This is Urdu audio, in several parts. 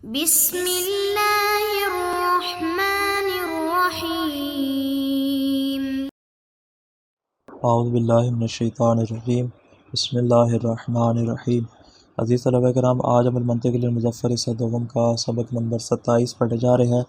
بسم اللہ الرحمن الرحیم۔ اعوذ باللہ من الشیطان الرجیم، بسم اللہ الرحمن الرحیم۔ عزیز طلبہ کرام، آج ہم المنطق للمظفر حصہ دوم کا سبق نمبر 27 پڑھنے جا رہے ہیں،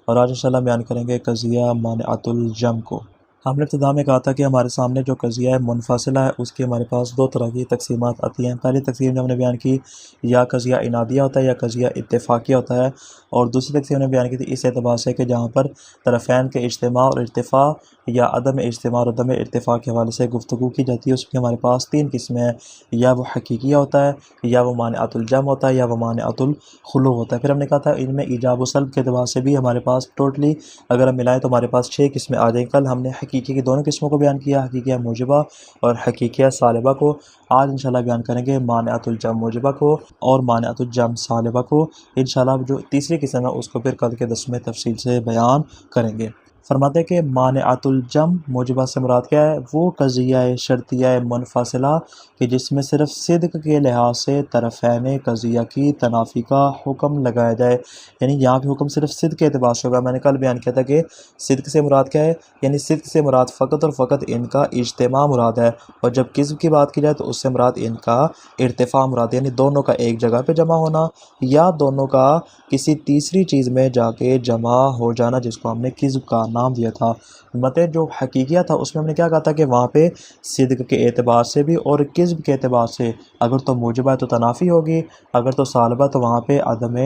اور آج انشاءاللہ بیان کریں گے قضیہ مانعۃ الجمع کو۔ ہم نے ابتدا میں کہا تھا کہ ہمارے سامنے جو قضیہ منفصلہ ہے اس کی ہمارے پاس دو طرح کی تقسیمات آتی ہیں۔ پہلی تقسیم جو ہم نے بیان کی، یا قضیہ انادیہ ہوتا ہے یا قضیہ اتفاقیہ ہوتا ہے، اور دوسری تقسیم ہم نے بیان کی تھی اس اعتبار سے کہ جہاں پر طرفین کے اجتماع اور ارتفاع یا عدم اجتماع اور عدم ارتفاع کے حوالے سے گفتگو کی جاتی ہے۔ اس کی ہمارے پاس تین قسمیں ہیں، یا وہ حقیقیہ ہوتا ہے، یا وہ مانعۃ الجمع ہوتا ہے، یا وہ مانعۃ الخلو ہوتا ہے۔ پھر ہم نے کہا تھا ان میں ایجاب و سلب کے اعتبار سے بھی ہمارے پاس ٹوٹلی اگر ہم ملائیں تو ہمارے پاس 6 قسمیں آ جائیں۔ کل ہم نے حقیقی کی دونوں قسموں کو بیان کیا، حقیقیہ موجبہ اور حقیقیہ سالبہ کو۔ آج انشاءاللہ بیان کریں گے مانعۃ الجمع موجبہ کو اور مانعۃ الجمع سالبہ کو۔ انشاءاللہ جو تیسری قسم ہے اس کو پھر کل کے درس میں تفصیل سے بیان کریں گے۔ فرماتے ہیں کہ مانعۃ الجمع موجبہ سے مراد کیا ہے؟ وہ قضیہ شرطیہ منفصلہ کہ جس میں صرف صدق کے لحاظ سے طرفین قضیہ کی تنافی کا حکم لگایا جائے، یعنی یہاں پہ حکم صرف صدق کے اعتبار سے ہوگا۔ میں نے کل بیان کیا تھا کہ صدق سے مراد کیا ہے، یعنی صدق سے مراد فقط اور فقط ان کا اجتماع مراد ہے، اور جب کذب کی بات کی جائے تو اس سے مراد ان کا ارتفاع مراد ہے، یعنی دونوں کا ایک جگہ پہ جمع ہونا یا دونوں کا کسی تیسری چیز میں جا کے جمع ہو جانا، جس کو ہم نے کذب کا نام دیا تھا۔ مطلب جو حقیقیہ تھا اس میں ہم نے کیا کہا تھا کہ وہاں پہ صدق کے اعتبار سے بھی اور کذب کے اعتبار سے اگر تو موجبہ ہے تو تنافی ہوگی، اگر تو سالبہ تو وہاں پہ عدم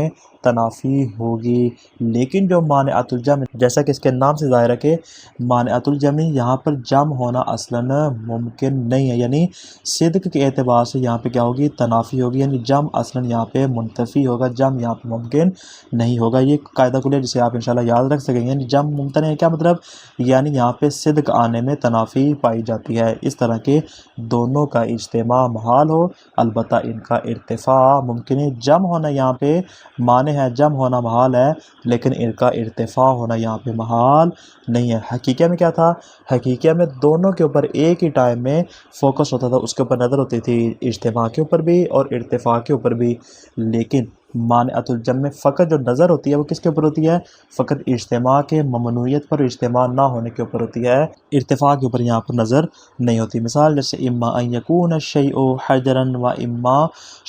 تنافی ہوگی۔ لیکن جو مانعۃ الجمع، جیسا کہ اس کے نام سے ظاہر ہے کہ مانعۃ الجمع یہاں پر جمع ہونا اصلاً ممکن نہیں ہے، یعنی صدق کے اعتبار سے یہاں پہ کیا ہوگی؟ تنافی ہوگی، یعنی جمع اصلاً یہاں پہ منتفی ہوگا، جمع یہاں پہ ممکن نہیں ہوگا۔ یہ قاعدہ کلی ہے جسے آپ انشاءاللہ یاد رکھ سکیں گے، یعنی جمع ممتنع ہے کیا مطلب؟ یعنی یہاں پہ صدق آنے میں تنافی پائی جاتی ہے۔ اس طرح کے دونوں کا اجتماع محال ہو، البتہ ان کا ارتفاع ممکن ہے۔ جمع ہونا یہاں پہ معنی ہے، جمع ہونا محال ہے، لیکن ان کا ارتفاع ہونا یہاں پہ محال نہیں ہے۔ حقیقہ میں کیا تھا؟ حقیقہ میں دونوں کے اوپر ایک ہی ٹائم میں فوکس ہوتا تھا، اس کے اوپر نظر ہوتی تھی، اجتماع کے اوپر بھی اور ارتفاع کے اوپر بھی۔ لیکن مانعۃ الجمع میں فقط جو نظر ہوتی ہے وہ کس کے اوپر ہوتی ہے؟ فقط اجتماع کے ممنوعیت پر، اجتماع نہ ہونے کے اوپر ہوتی ہے، ارتفاع کے اوپر یہاں پر نظر نہیں ہوتی۔ مثال جیسے اما ان یکون الشیء حجرا و اما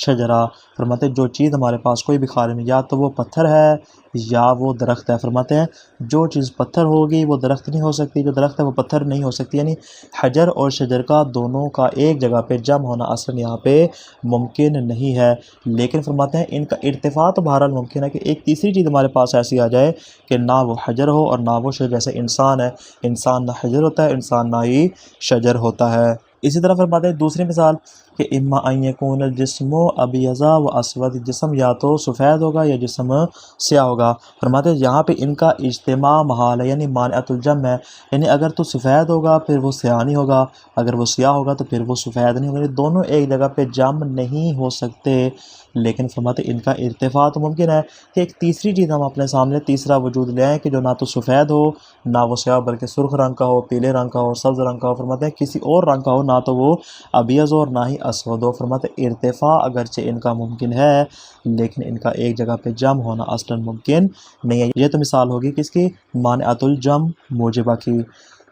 شجرا، فرماتے ہیں جو چیز ہمارے پاس کوئی بھی خارج میں، یا تو وہ پتھر ہے یا وہ درخت ہے۔ فرماتے ہیں جو چیز پتھر ہوگی وہ درخت نہیں ہو سکتی، جو درخت ہے وہ پتھر نہیں ہو سکتی، یعنی حجر اور شجر کا دونوں کا ایک جگہ پہ جمع ہونا اصلا یہاں پہ ممکن نہیں ہے۔ لیکن فرماتے ہیں ان کا ارتفاع تو بہرحال ممکن ہے کہ ایک تیسری چیز ہمارے پاس ایسی آ جائے کہ نہ وہ حجر ہو اور نہ وہ شجر، جیسے انسان ہے، انسان نہ حجر ہوتا ہے، انسان نہ ہی شجر ہوتا ہے۔ اسی طرح فرماتے ہیں دوسری مثال کہ اما ان یکون الجسم ابیض و اسود، جسم یا تو سفید ہوگا یا جسم سیاہ ہوگا۔ فرماتے ہیں یہاں پہ ان کا اجتماع محال ہے، یعنی مانعۃ الجمع ہے، یعنی اگر تو سفید ہوگا پھر وہ سیاہ نہیں ہوگا، اگر وہ سیاہ ہوگا تو پھر وہ سفید نہیں ہوگا، یعنی دونوں ایک جگہ پہ جمع نہیں ہو سکتے۔ لیکن فرماتے ہیں ان کا ارتفاع تو ممکن ہے کہ ایک تیسری چیز ہم اپنے سامنے تیسرا وجود لے آئیں کہ جو نہ تو سفید ہو نہ وہ سیاہ بلکہ سرخ رنگ کا ہو، پیلے رنگ کا ہو، سبز رنگ کا ہو۔ فرماتے ہیں کسی اور رنگ کا ہو، نہ تو وہ ابیض ہو اور نہ ہی اسود ہو۔ فرماتے ہیں ارتفاع اگرچہ ان کا ممکن ہے لیکن ان کا ایک جگہ پہ جمع ہونا اصلاً ممکن نہیں ہے۔ یہ تو مثال ہوگی کس کی؟ مانعۃ الجمع موجبہ کی۔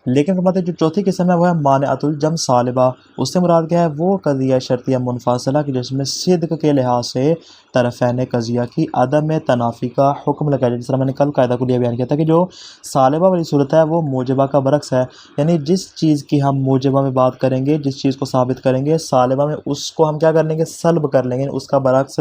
لیکن فرماتے ہیں جو چوتھی قسم ہے وہ ہے مانعۃ الجمع سالبہ۔ اس سے مراد کیا ہے؟ وہ قضیہ شرطیہ منفصلہ کہ جس میں صدق کے لحاظ سے طرفین قضیہ کی عدم تنافی کا حکم لگایا جائے۔ جس طرح میں نے کل قاعدہ کلیہ بیان کیا تھا کہ جو سالبہ والی صورت ہے وہ موجبہ کا برعکس ہے، یعنی جس چیز کی ہم موجبہ میں بات کریں گے، جس چیز کو ثابت کریں گے، سالبہ میں اس کو ہم کیا کر لیں گے؟ سلب کر لیں گے، اس کا برعکس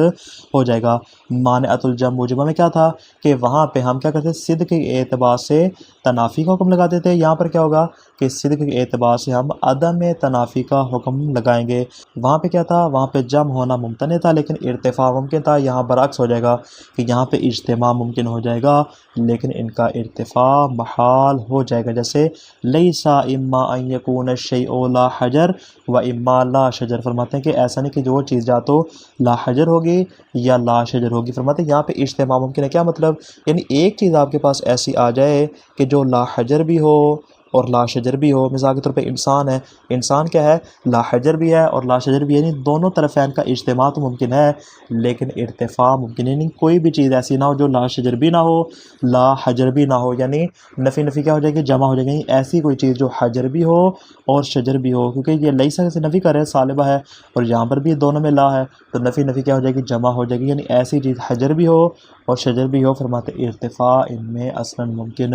ہو جائے گا۔ مانعۃ الجمع موجبہ میں کیا تھا کہ وہاں پہ ہم کیا کرتے ہیں؟ صدق کے اعتبار سے تنافی کا حکم لگاتے تھے۔ یہاں پر کیا ہوگا کہ صدق کے اعتبار سے ہم عدم تنافی کا حکم لگائیں گے۔ وہاں پہ کیا تھا؟ وہاں پہ جمع ہونا ممتنع تھا لیکن ارتفاع ممکن تھا۔ یہاں برعکس ہو جائے گا کہ یہاں پہ اجتماع ممکن ہو جائے گا لیکن ان کا ارتفاع محال ہو جائے گا۔ جیسے لیسا اما ان یکون الشیء لا حجر و اما لا شجر، فرماتے ہیں کہ ایسا نہیں کہ جو چیز یا تو لا حجر ہوگی یا لا شجر ہوگی۔ فرماتے ہیں یہاں پہ اجتماع ممکن ہے، کیا مطلب؟ یعنی ایک چیز آپ کے پاس ایسی آ جائے کہ جو لا حجر بھی ہو اور لا شجر بھی ہو. مثال کے طور پہ انسان ہے، انسان کیا ہے؟ لا حجر بھی ہے اور لا شجر بھی ہے، یعنی دونوں طرفین کا اجتماع تو ممکن ہے لیکن ارتفاع ممکن ہے. یعنی کوئی بھی چیز ایسی نہ ہو جو لا شجر بھی نہ ہو لا حجر بھی نہ ہو، یعنی نفی کیا ہو جائے گی؟ جمع ہو جائے گی. یعنی ایسی کوئی چیز جو حجر بھی ہو اور شجر بھی ہو، کیونکہ یہ لیسا سے نفی کر رہے ہیں، صالبہ ہے، اور یہاں پر بھی دونوں میں لا ہے، تو نفی کیا ہو جائے گی؟ جمع ہو جائے گی. یعنی ایسی چیز حجر بھی ہو اور شجر بھی ہو، فرماتے ارتفاع ان میں اصلاً ممکن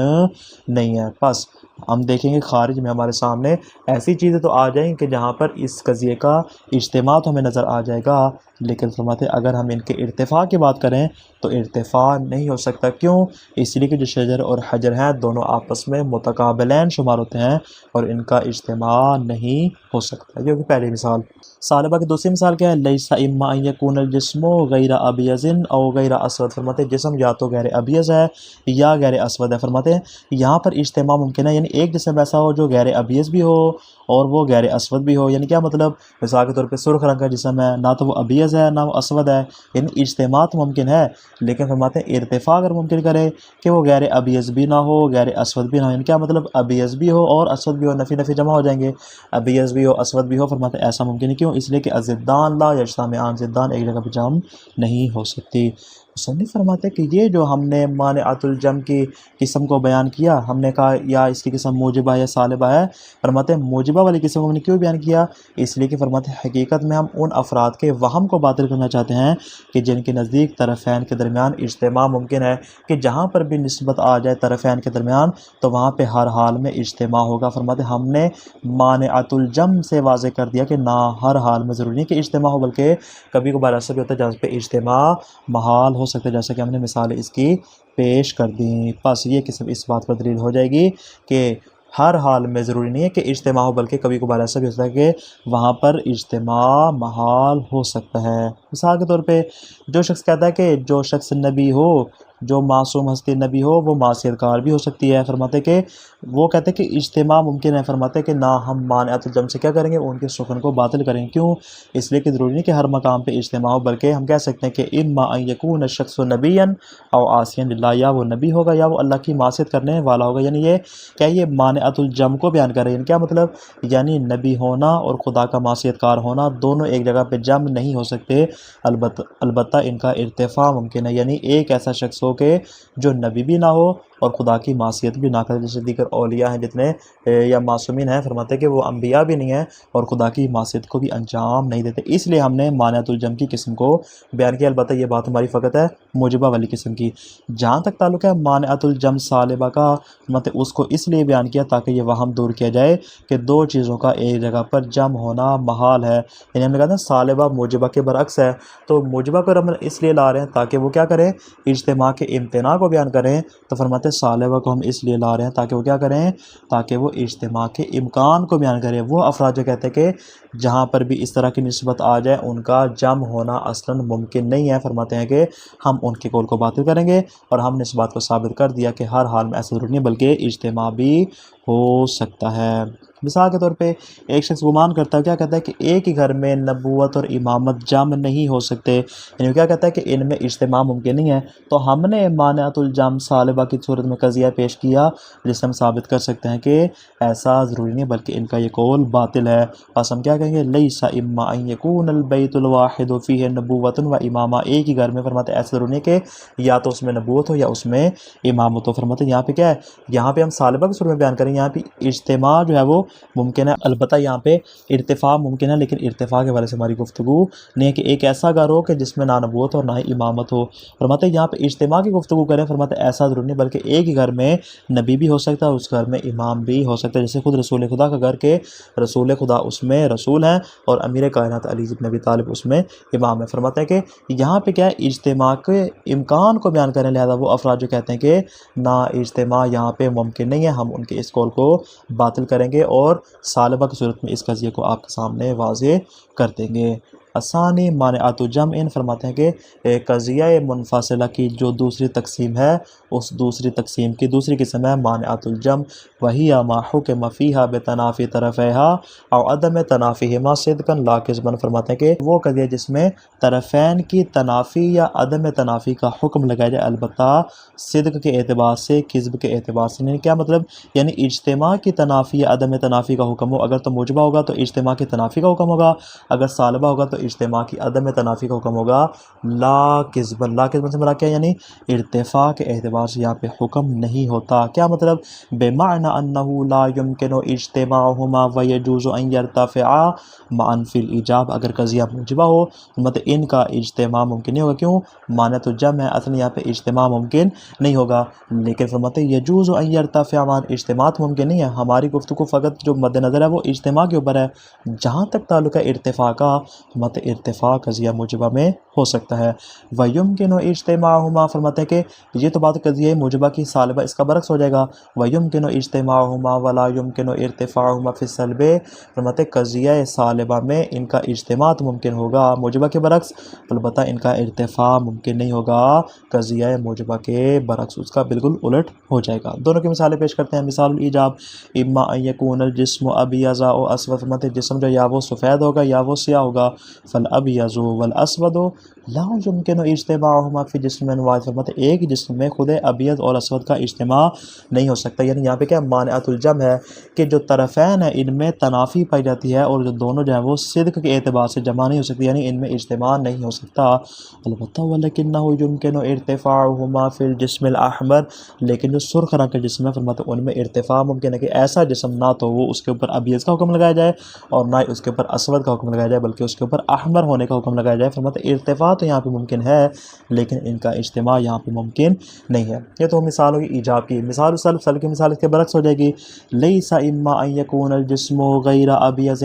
نہیں ہے. بس ہم دیکھیں گے خارج میں ہمارے سامنے ایسی چیزیں تو آ جائیں کہ جہاں پر اس قضیے کا اجتماع تو ہمیں نظر آ جائے گا، لیکن فرماتے اگر ہم ان کے ارتفاع کی بات کریں تو ارتفاع نہیں ہو سکتا. کیوں؟ اس لیے کہ جو شجر اور حجر ہیں دونوں آپس میں متقابلین شمار ہوتے ہیں اور ان کا اجتماع نہیں ہو سکتا. یہ ہوگی پہلی مثال. صالبہ کی دوسری مثال کیا ہے؟ لیس اما ان یکون الجسم غیر ابیض او غیر اسود. فرماتے جسم یا تو غیر ابیض ہے یا غیر اسود ہے. فرماتے ہیں یہاں پر اجتماع ممکن ہے، یعنی ایک جسم ایسا ہو جو غیر ابیض بھی ہو اور وہ غیر اسود بھی ہو. یعنی کیا مطلب؟ مثال کے طور پہ سرخ رنگ کا جسم ہے، نہ تو وہ ابیض ہے نہ وہ اسود ہے، یعنی اجتماع تو ممکن ہے لیکن فرماتے ہیں ارتفاع اگر ممکن کرے کہ وہ غیر ابیض بھی نہ ہو غیر اسود بھی نہ ہو. یعنی کیا مطلب؟ ابیض بھی ہو اور اسود بھی ہو، نفی جمع ہو جائیں گے، ابیض بھی ہو اسود بھی ہو. فرماتے ہیں ایسا ممکن ہے. کیوں؟ اس لیے کہ الضدان لا یجتمعان، ضدان ایک جگہ پہ جمع نہیں ہو سکتی. مصنف فرماتے کہ یہ جو ہم نے مانعۃ الجمع کی قسم کو بیان کیا، ہم نے کہا یا اس کی قسم موجبہ یا صالبہ ہے. فرماتے ہیں موجبہ والی قسم ہم نے کیوں بیان کیا؟ اس لیے کہ فرماتے ہیں حقیقت میں ہم ان افراد کے وہم کو باطل کرنا چاہتے ہیں کہ جن کے نزدیک طرفین کے درمیان اجتماع ممکن ہے، کہ جہاں پر بھی نسبت آ جائے طرفین کے درمیان تو وہاں پہ ہر حال میں اجتماع ہوگا. فرماتے ہیں ہم نے مانعۃ الجمع سے واضح کر دیا کہ نہ ہر حال میں ضروری نہیں کہ اجتماع ہو، بلکہ کبھی کبھار ایسا بھی ہوتا ہے جہاں پہ اجتماع محال ہو سکتا ہے، جیسا کہ ہم نے مثالیں اس کی پیش کر دیں. بس یہ قسم اس بات پر دلیل ہو جائے گی کہ ہر حال میں ضروری نہیں ہے کہ اجتماع ہو، بلکہ کبھی کبھار ایسا بھی ہوتا ہے کہ وہاں پر اجتماع محال ہو سکتا ہے. مثال کے طور پہ جو شخص کہتا ہے کہ جو شخص نبی ہو، جو معصوم ہستی نبی ہو، وہ معصیت کار بھی ہو سکتی ہے. فرماتے کہ وہ کہتے ہیں کہ اجتماع ممکن ہے. فرماتے کہ نہ ہم مانعۃ الجمع سے کیا کریں گے؟ ان کے سخن کو باطل کریں گے. کیوں؟ اس لیے کہ ضروری نہیں کہ ہر مقام پہ اجتماع ہو، بلکہ ہم کہہ سکتے ہیں کہ اما ان یکون الشخص نبیا او عاصیا للہ، یا وہ نبی ہوگا یا وہ اللہ کی معصیت کرنے والا ہوگا. یعنی یہ کیا یہ مانعۃ الجمع کو بیان کر رہے ہیں. کیا مطلب؟ یعنی نبی ہونا اور خدا کا معصیت کار ہونا دونوں ایک جگہ پہ جمع نہیں ہو سکتے، البتہ ان کا ارتفاع ممکن ہے. یعنی ایک ایسا شخص ہو کہ جو نبی بھی نہ ہو اور خدا کی معصیت بھی نہ کرے، جیسے دیگر اولیاء ہیں جتنے یا معصومین ہیں، فرماتے ہیں کہ وہ انبیاء بھی نہیں ہیں اور خدا کی معصیت کو بھی انجام نہیں دیتے. اس لیے ہم نے مانعۃ الجمع کی قسم کو بیان کیا. البتہ یہ بات ہماری فقط ہے موجبہ والی قسم کی. جہاں تک تعلق ہے مانعۃ الجمع صالبہ کا، مطلب اس کو اس لیے بیان کیا تاکہ یہ وہم دور کیا جائے کہ دو چیزوں کا ایک جگہ پر جمع ہونا محال ہے. یعنی ہم نے کہا تھا صالبہ موجبہ کے برعکس ہے، تو موجبہ کو ہم اس لیے لا رہے ہیں تاکہ وہ کیا کریں؟ اجتماع کے امتناع کو بیان کریں. تو فرماتے ہیں صالبہ کو ہم اس لیے لا رہے ہیں تاکہ وہ کیا کریں؟ تاکہ وہ اجتماع کے امکان کو بیان کریں. وہ افراد جو کہتے ہیں کہ جہاں پر بھی اس طرح کی نسبت آ جائے ان کا جمع ہونا اصلاً ممکن نہیں ہے، فرماتے ہیں کہ ہم ان کے قول کو باطل کریں گے. اور ہم نے اس بات کو ثابت کر دیا کہ ہر حال میں ایسا ضروری نہیں بلکہ اجتماع بھی ہو سکتا ہے. مثال کے طور پہ ایک شخص گمان کرتا ہے، کیا کہتا ہے کہ ایک ہی گھر میں نبوت اور امامت جمع نہیں ہو سکتے. یعنی کیا کہتا ہے کہ ان میں اجتماع ممکن نہیں ہے. تو ہم نے مانعۃ الجمع صالبہ کی صورت میں قضیہ پیش کیا جس سے ہم ثابت کر سکتے ہیں کہ ایسا ضروری نہیں بلکہ ان کا یہ قول باطل ہے. بس ہم کیا کہیں گے؟ لیس اما ان یکون البیت الواحد فیہ نبوۃ و امامہ. ایک ہی گھر میں فرماتے ایسا ضروری نہیں کہ یا تو اس میں نبوت ہو یا اس میں امامت ہو. فرماتے یہاں پہ کیا ہے؟ یہاں پہ ہم صالبہ کی صورت میں بیان کریں، یہاں پہ اجتماع جو ہے وہ ممکن ہے، البتہ یہاں پہ ارتفاع ممکن ہے، لیکن ارتفاع کے والے سے ہماری گفتگو نہیں ہے کہ ایک ایسا گھر ہو کہ جس میں نہ نبوت اور نہ ہی امامت ہو. فرماتے یہاں پہ اجتماع کی گفتگو کریں. فرماتے ایسا ضروری نہیں بلکہ ایک ہی گھر میں نبی بھی ہو سکتا ہے اور اس گھر میں امام بھی ہو سکتا ہے. جیسے خود رسول خدا کا گھر کے رسول خدا اس میں رسول ہیں اور امیر کائنات علی بن ابی طالب اس میں امام ہے. فرماتے ہیں کہ یہاں پہ کیا ہے؟ اجتماع کے امکان کو بیان کریں. لہذا وہ افراد جو کہتے ہیں کہ نہ اجتماع یہاں پہ ممکن نہیں ہے، ہم ان کے اس قول کو باطل کریں گے اور صالبہ کی صورت میں اس قضیے کو آپ کے سامنے واضح کر دیں گے. ثانی مانعۃ جمع، فرماتے ہیں کہ قضیہ منفصلہ کی جو دوسری تقسیم ہے اس دوسری تقسیم کی دوسری قسم ہے مانعۃ الجمع، وہی ما حکم فیہا بتنافی طرفیہا او عدم تنافیہما صدقا لا کذبا، فرماتے ہیں کہ وہ قضیہ جس میں طرفین کی تنافی یا عدم تنافی کا حکم لگایا جائے، البتہ صدق کے اعتبار سے کذب کے اعتبار سے، یعنی کیا مطلب، یعنی اجتماع کی تنافی یا عدم تنافی کا حکم ہو، اگر تو موجبہ ہوگا تو اجتماع کی تنافی کا حکم ہوگا، اگر سالبہ ہوگا تو اجتماع کی عدم تنافی کا حکم ہوگا، لا کذبا، لا کذبا سے مراد کیا، یعنی ارتفاع کے اعتبار سے یہاں پہ حکم نہیں ہوتا، کیا مطلب، بمعنی انہ لا یمکن اجتماعہما ویجوز ان یرتفعا معا فی الایجاب، اگر قضیہ موجبہ ہو مطلب ان کا اجتماع ممکن نہیں ہوگا، کیوں، مانعۃ الجمع ہے، اصل یہاں پہ اجتماع ممکن نہیں ہوگا، لیکن فرماتے ہیں یجوز ان یرتفع معا، اجتماع ممکن نہیں ہے، ہماری گفتگو فقط جو مد نظر ہے وہ اجتماع کے اوپر ہے، جہاں تک تعلق ہے ارتفاع کا، مطلب ارتفاع قضیہ موجبہ میں ہو سکتا ہے، وَيُمْكِنُ اجتماعہما، فرماتے ہیں کہ یہ تو بات قضیہ موجبہ کی، سالبہ اس کا برعکس ہو جائے گا، وَيُمْكِنُ اجتماعہما وَلَا يُمْكِنُ ارتفاعہما فی السلب، فرماتے ہیں قضیہ سالبہ میں ان کا اجتماع ممکن ہوگا موجبہ کے برعکس، البتہ ان کا ارتفاع ممکن نہیں ہوگا قضیہ موجبہ کے برعکس، اس کا بالکل الٹ ہو جائے گا۔ دونوں کی مثالیں پیش کرتے ہیں۔ مثال الایجاب، اما ان یکون الجسم ابیض او اسود، فرماتے ہیں جسم جو یا وہ سفید ہوگا یا وہ سیاہ ہوگا، فالابیض والاسود لا يمكن اجتماعهما فی جسم واحد، فرماتے ہیں ایک جسم میں خود ابیض اور اسود کا اجتماع نہیں ہو سکتا، یعنی یہاں پہ کیا مانعۃ الجمع ہے کہ جو طرفین ہیں ان میں تنافی پائی جاتی ہے اور جو دونوں جو ہیں وہ صدق کے اعتبار سے جمع نہیں ہو سکتی، یعنی ان میں اجتماع نہیں ہو سکتا، البتہ ولکنہ یمکن ارتفاعهما فی الجسم الاحمر، لیکن جو سرخ رنگ کا جسم ہے فرماتے ہیں ان میں ارتفاع ممکن ہے کہ ایسا جسم نہ تو وہ اس کے اوپر ابیض کا حکم لگایا جائے اور نہ ہی اس کے اوپر اسود کا حکم لگایا جائے بلکہ اس کے اوپر احمر ہونے کا حکم لگایا جائے، فرماتے ہیں ارتفاع تو یہاں پہ ممکن ہے لیکن ان کا اجتماع یہاں پہ ممکن نہیں ہے۔ یہ تو مثال ہوگی ایجاب کی۔ مثال السلب، سلب کی مثال اس کے برعکس ہو جائے گی، لیس اما ان یکون الجسم غیر ابیض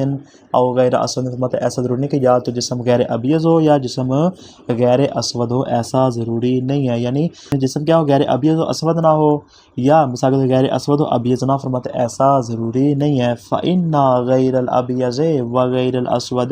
او غیر اسود، فرماتے ہیں ایسا ضروری نہیں کہ یا تو جسم غیر ابیض ہو یا جسم غیر اسود ہو، ایسا ضروری نہیں ہے، یعنی جسم کیا ہو، غیر ابیض و اسود نہ ہو یا مثال غیر اسود و ابیض نہ، فرماتے ہیں ایسا ضروری نہیں ہے، فإن غیر الابیض و غیر الاسود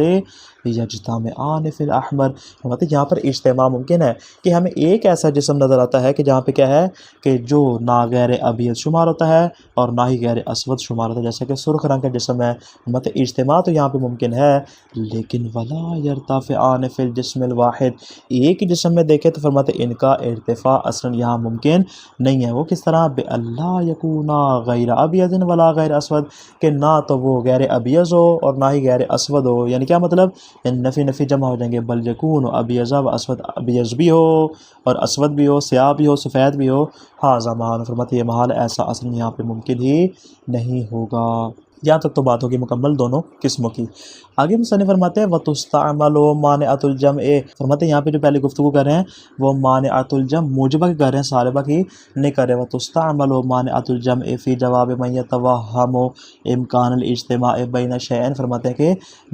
یجتمعان فی الاحمر، فرماتے ہیں یہاں پر اجتماع ممکن ہے کہ ہمیں ایک ایسا جسم نظر آتا ہے کہ جہاں پہ کیا ہے کہ جو نہ غیر ابیض شمار ہوتا ہے اور نہ ہی غیر اسود شمار ہوتا ہے، جیسا کہ سرخ رنگ کا جسم ہے، فرماتے ہیں اجتماع تو یہاں پہ ممکن ہے لیکن ولا یرتفعان فی الجسم الواحد، ایک جسم میں دیکھیں تو فرماتے ہیں ان کا ارتفاع اصلا یہاں ممکن نہیں ہے، وہ کس طرح، بِأَلَّا یکونا غیر ابیض ولا غیر اسود، کہ نہ تو وہ غیر ابیض ہو اور نہ ہی غیر اسود ہو، یعنی کیا مطلب، یعنی نفی نفی جمع ہو جائیں گے، بل یکون ابیض و اسود، ابیض بھی ہو اور اسود بھی ہو، سیاہ بھی ہو سفید بھی ہو، ہاذا محال، فرماتے یہ محال، ایسا اصلا یہاں پہ ممکن ہی نہیں ہوگا۔ یہاں تک تو بات ہوگی مکمل دونوں قسموں کی۔ آگے مصنف فرماتے ہیں وَتُسْتَعْمَلُ مَانِعَةُ الْجَمْعِ، فرماتے ہیں یہاں پہ جو پہلے گفتگو کر رہے ہیں وہ مانعۃ الجمع موجبہ کی کر رہے ہیں، سالبہ کی نہیں کر رہے، وَتُسْتَعْمَلُ مَانِعَةُ الْجَمْعِ فِي جَوَابِ مَن يَتَوَهَّمُ إِمْكَانَ الْاجْتِمَاعِ بَيْنَ شَيْئَيْنِ، فرماتے ہیں کہ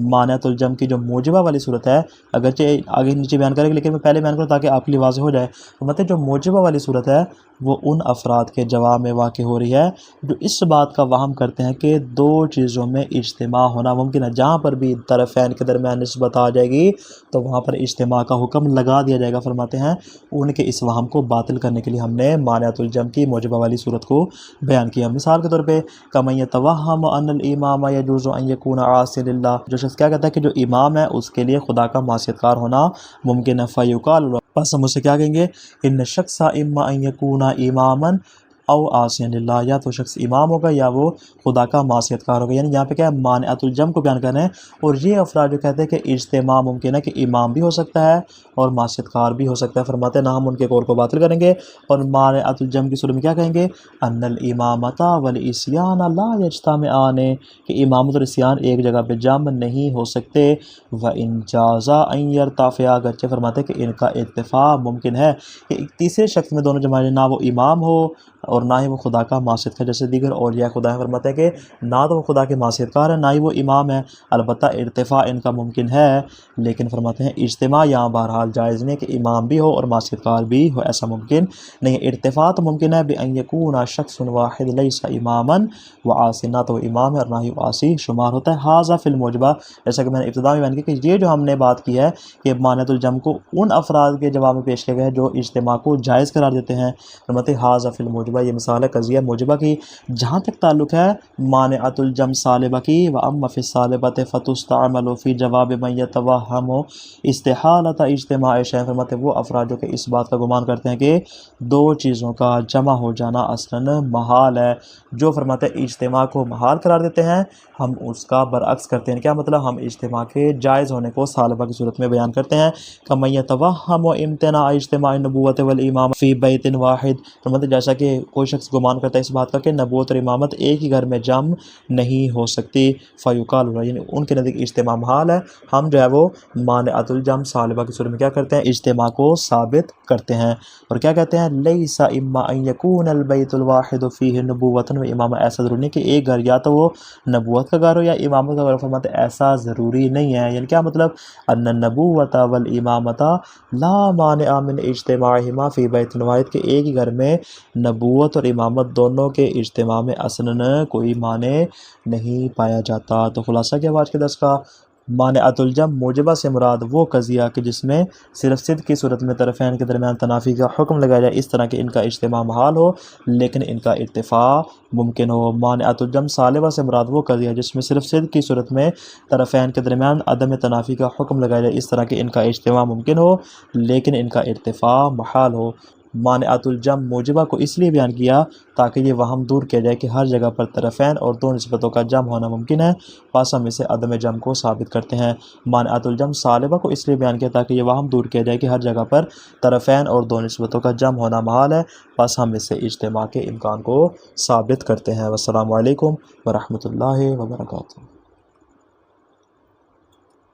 مانعۃ الجمع کی جو موجبہ والی صورت ہے، اگرچہ آگے نیچے بیان کریں گے لیکن میں پہلے بیان کروں تاکہ آپ کے لیے واضح ہو جائے، فرماتے ہیں جو موجبہ والی صورت ہے وہ ان افراد کے جواب میں واقع ہو رہی ہے جو اس بات کا وہم کرتے ہیں کہ دو چیزوں میں اجتماع ہونا ممکن ہے، جہاں پر بھی طرفین کے درمیان نسبت آ جائے گی تو وہاں پر اجتماع کا حکم لگا دیا جائے گا، فرماتے ہیں ان کے اس وہم کو باطل کرنے کے لیے ہم نے مانعۃ الجمع کی موجبہ والی صورت کو بیان کیا۔ مثال کے طور پہ کَمَن يَتَوَهَّمُ أَنَّ الْإِمَامَ يَجُوزُ أَن يَكُونَ عَاصِيًا لِلَّهِ، جو شخص کیا کہتا ہے کہ جو امام ہے اس کے لیے خدا کا معصیت کار ہونا ممکن ہے، فَيُقَالُ، پس ہم اسے کیا کہیں گے، ان شخص اما ان یکون اماما او عاصیا للہ، یا تو شخص امام ہوگا یا وہ خدا کا معصیت کار ہوگا، یعنی یہاں پہ کیا ہے مانعۃ الجمع کو بیان کر رہے ہیں، اور یہ افراد جو کہتے ہیں کہ اجتماع ممکن ہے کہ امام بھی ہو سکتا ہے اور معصیت کار بھی ہو سکتا ہے، فرماتے ہیں نہ ہم ان کے قول کو باطل کریں گے اور مانعۃ الجمع کی صورت میں کیا کہیں گے، ان الامامۃ والعصیان لا یجتمعان، کہ امامت اور عصیان ایک جگہ پہ جمع نہیں ہو سکتے، وان جاز ان یرتفع، اگرچہ فرماتے ہیں کہ ان کا ارتفاع ممکن ہے کہ ایک تیسرے شخص میں دونوں جمع، نہ وہ امام ہو اور نہ ہی وہ خدا کا معصیت کا، جیسے دیگر اولیاء خدا ہیں فرماتے ہیں کہ نہ تو وہ خدا کے معصیت کار ہے نہ ہی وہ امام ہے، البتہ ارتفاع ان کا ممکن ہے، لیکن فرماتے ہیں اجتماع یہاں بہرحال جائز نہیں کہ امام بھی ہو اور معصیت کار بھی ہو، ایسا ممکن نہیں ہے۔ ارتفاع تو ممکن ہے بأن یکون شخص واحد لیس اماما وعاصی، نہ تو وہ امام ہے اور نہ ہی وہ عاصی شمار ہوتا ہے۔ ھذا فی الموجبہ، جیسا کہ میں نے ابتدا میں بیان کیا کہ یہ جو ہم نے بات کی ہے کہ مانعۃ الجمع کو ان افراد کے جواب میں پیش کیا گیا ہے جو اجتماع کو جائز قرار دیتے ہیں، فرماتے ہیں ھذا فی الموجبہ، یہ مثال ہے قضیہ موجبہ کی جہاں تک تعلق ہے مانعۃ الجمع سالبہ کی، واما فی السالبۃ فتستعمل فی جواب من یتوہم استحالۃ اجتماع شیء، فرماتے ہیں وہ افراد جو کہ اس بات کا گمان کرتے ہیں کہ دو چیزوں کا جمع ہو جانا اصلاً محال ہے، جو فرماتے ہیں اجتماع کو محال قرار دیتے ہیں، ہم اس کا برعکس کرتے ہیں۔ کیا مطلب؟ ہم اجتماع کے جائز ہونے کو سالبہ کی صورت میں بیان کرتے ہیں کہ من یتوہم امتناع اجتماع النبوۃ والامامہ فی بیت واحد، فرماتے ہیں جیسا کہ کوئی شخص گمان کرتا ہے اس بات کا کہ نبوت اور امامت ایک ہی گھر میں جمع نہیں ہو سکتی، فیقال، یعنی ان کے نزدیک اجتماع محال ہے، ہم جو ہے وہ مانعۃ الجمع سالبہ کی صورت میں کیا کرتے ہیں؟ اجتماع کو ثابت کرتے ہیں، اور کیا کہتے ہیں؟ لیس اما ان یکون البیت الواحد فیہ نبوۃ و امامہ، ایسا ضروری نہیں کہ ایک گھر یا تو وہ نبوت کا گھر ہو یا امامت کا گھر ہو، فرماتے ہیں ایسا ضروری نہیں ہے، یعنی کیا مطلب؟ ان النبوۃ والامامۃ لا مانع من اجتماعہما فی بیت واحد، کہ ایک ہی گھر میں نبوت اور امامت دونوں کے اجتماع میں اصلاً کوئی مانع نہیں پایا جاتا۔ تو خلاصہ کیا آج کے درس کا؟ مانعۃ الجمع موجبہ سے مراد وہ قضیہ کہ جس میں صرف صدق کی صورت میں طرفین کے درمیان تنافی کا حکم لگایا جائے، اس طرح کہ ان کا اجتماع محال ہو لیکن ان کا ارتفاع ممکن ہو۔ مانعۃ الجمع سالبہ سے مراد وہ قضیہ جس میں صرف صدق کی صورت میں طرفین کے درمیان عدم تنافی کا حکم لگایا جائے، اس طرح کہ ان کا اجتماع ممکن ہو لیکن ان کا ارتفاع محال ہو۔ مانعۃ الجمع موجبہ کو اس لیے بیان کیا تاکہ یہ وہم دور کیا جائے کہ ہر جگہ پر طرفین اور دو نسبتوں کا جمع ہونا ممکن ہے، پس ہم اسے عدم جمع کو ثابت کرتے ہیں۔ مانعۃ الجمع سالبہ کو اس لیے بیان کیا تاکہ یہ وہم دور کیا جائے کہ ہر جگہ پر طرفین اور دو نسبتوں کا جمع ہونا محال ہے، پس ہم اسے اجتماع کے امکان کو ثابت کرتے ہیں۔ والسلام علیکم ورحمۃ اللہ وبرکاتہ۔